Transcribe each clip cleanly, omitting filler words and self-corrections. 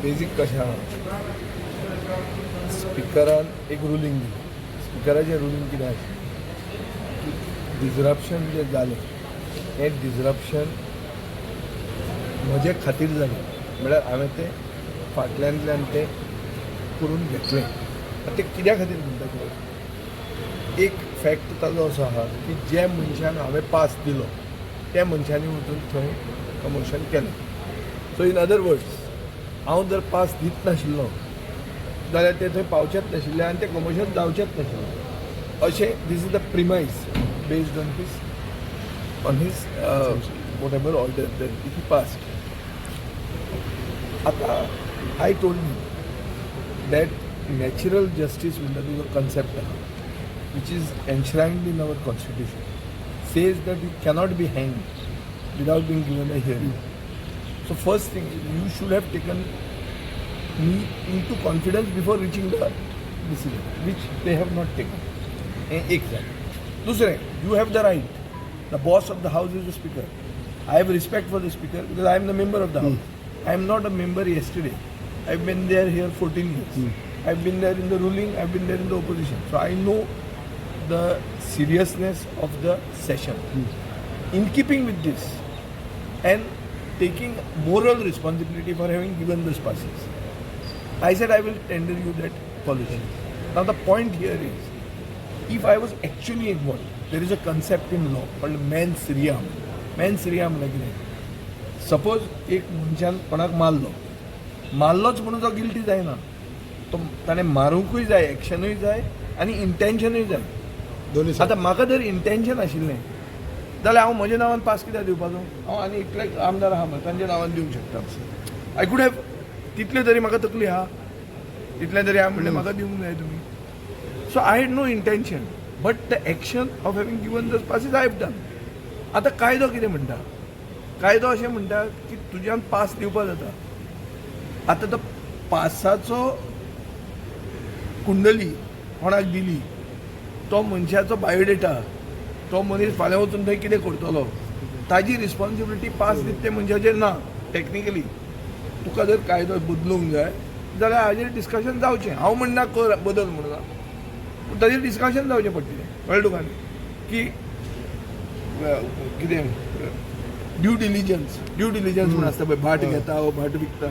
Basic कशें आहा, स्पिकरान एक रुलींग दिलें. स्पिकराचें रुलींग कितें आशिल्लें की डिजरप्शन जें जालें हें डिजरप्शन म्हजे खातीर जालें. म्हळ्यार हांवें तें फाटल्यातल्यान तें करून घेतलें. आतां तें कित्या खातीर म्हणटा कितें, एक फॅक्ट ताजो असो आहा की जे मनशाक हांवें पास दिलो त्या मनशांनी वचून थंय प्रमोशन केलें. सो इन अदर वर्ड्स, हांव जर पास दित नाशिल्लो जाल्यार ते थंय पावचेच नाशिल्ले आनी तें प्रमोशन जावचेंच नाशिल्लें. अशें this is the premise based on his whatever order that he passed. आतां I told you that natural justice म्हणटा तो जो कन्सेप्ट आहा which is enshrined in our constitution says that you cannot be hanged without being given a hearing. So first thing, you should have taken me into confidence before reaching the decision, which they have not taken. Exactly. Dusre, you have the right. The boss of the house is the speaker. I have respect for the speaker because I am the member of the house. I am not a member yesterday. I have been there here 14 years. I have been there in the ruling, I have been there in the opposition. So I know the seriousness of the session. In keeping with this and taking moral responsibility for having given those passes, I said I will tender you that apology. Now the point here is, if I was actually involved, there is a concept in law called mens rea. Mens rea म्हणजे कितें? Suppose एक मनशान कोणाक मारलोच म्हणून तो guilty जायना. तो ताणें मारूंकूय जाय, एक्शनूय जाय आनी इंटेन्शनूय जाय. आतां म्हाका जर इंटेन्शन आशिल्लें जाल्यार हांव म्हज्या नांवान पास कित्याक दिवपाचो? हांव आनी इतले आमदार आहा मरे तांच्या नांवान दिवंक शकता. आय कूड हॅव, तितले तरी म्हाका तकली आहा, तितले तरी हांव म्हणलें म्हाका दिवंक जाय तुमी. So I had no intention, but the action of having given those passes I have done. आतां कायदो कितें म्हणटा? कायदो अशें म्हणटा की तुज्यान पास दिवपा जाता. आतां तो पासाचो कुंडली कोणाक दिली, तो मनशाचो बायोडेटा, तो मनीस फाल्यां वचून थंय कितें करतलो ताजी रिस्पॉन्सिबिलिटी पास दिता ते मनशाचेर ना. टॅक्निकली तुका जर कायदो बदलूंक जाय जाल्यार हाजेर डिस्कशन जावचें. हांव म्हणना कर बदल म्हणून, पूण ताजेर डिस्कशन जावचें पडटलें. कळ्ळें तुका की कितें ड्यू डिलिजन्स म्हूण आसता पळय, भाट घेता वो भाट विकता,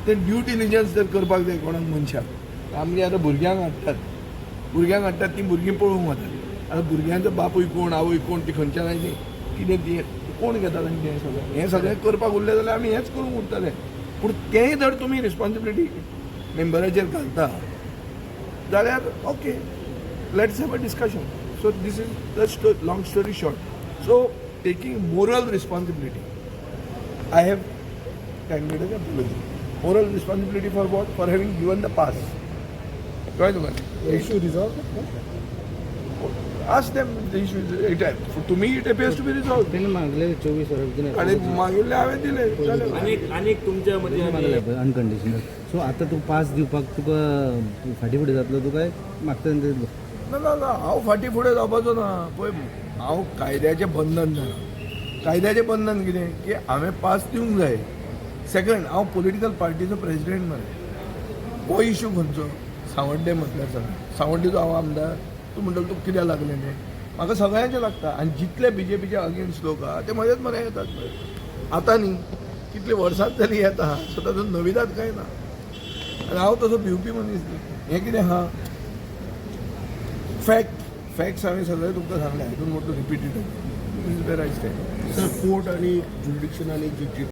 तें ड्यू डिलिजन्स जर करपाक जाय कोणाक मनशाक. आमगे आतां भुरग्यांक हाडटात ती भुरगीं पळोवंक वतात. आतां भुरग्यांचो बापूय कोण, आवय कोण, ती खंयच्यान आयली, कितें ती कोण घेता तांचें हें सगळें करपाक उरलें जाल्यार आमी हेंच करूंक उरतले. पूण तेंय जर तुमी रिस्पॉन्सिबिलिटी मेंबराचेर घालता जाल्यार okay, let's have a discussion. So this is the long story short. So taking moral responsibility, I have tendered an apology. Moral responsibility for what? For having given the pass. कळ्ळें तुका? issue resolved? Ask them the issue. To me, it appears to be resolved. त्यांनी मागले 24 वर्ष आणि मागिल्ले हांवें दिले. अनेक तुमच्या मध्ये अनकंडिशनल. सो आता तू पास दिवपाक तुका फाटी फुडें जातलो, तू काय मागता ना हांव फाटी फुडें जावपाचो ना. पळय, हांव कायद्याचें बंधन जालां. कायद्याचें बंधन कितें की हांवें पास दिवंक जाय. सेकंड, हांव पॉलिटिकल पार्टीचो प्रेसिडेंट मरे. हो इश्यू खंयचो? सावड्डे मतदारसंघ. सावड्डेचो हांव आमदार. तूं म्हणटलो तुका कित्याक लागलें तें? म्हाका सगळ्यांचें लागता. आनी जितले बीजेपीचे अगेन्स्ट लोक आहा ते म्हजेच मरे येतात पळय. आतां न्ही, कितले वर्सांच तरी येता. सो ताजो नविदाद कांय ना. आनी हांव तसो भिवपी मनीस न्ही. हें कितें आहा, फॅक्ट्स हांवें सगळे तुमकां सांगले. हातून मोठो repeat it is where I stand. Sir, court आणि ज्युडिक्शन आणि जी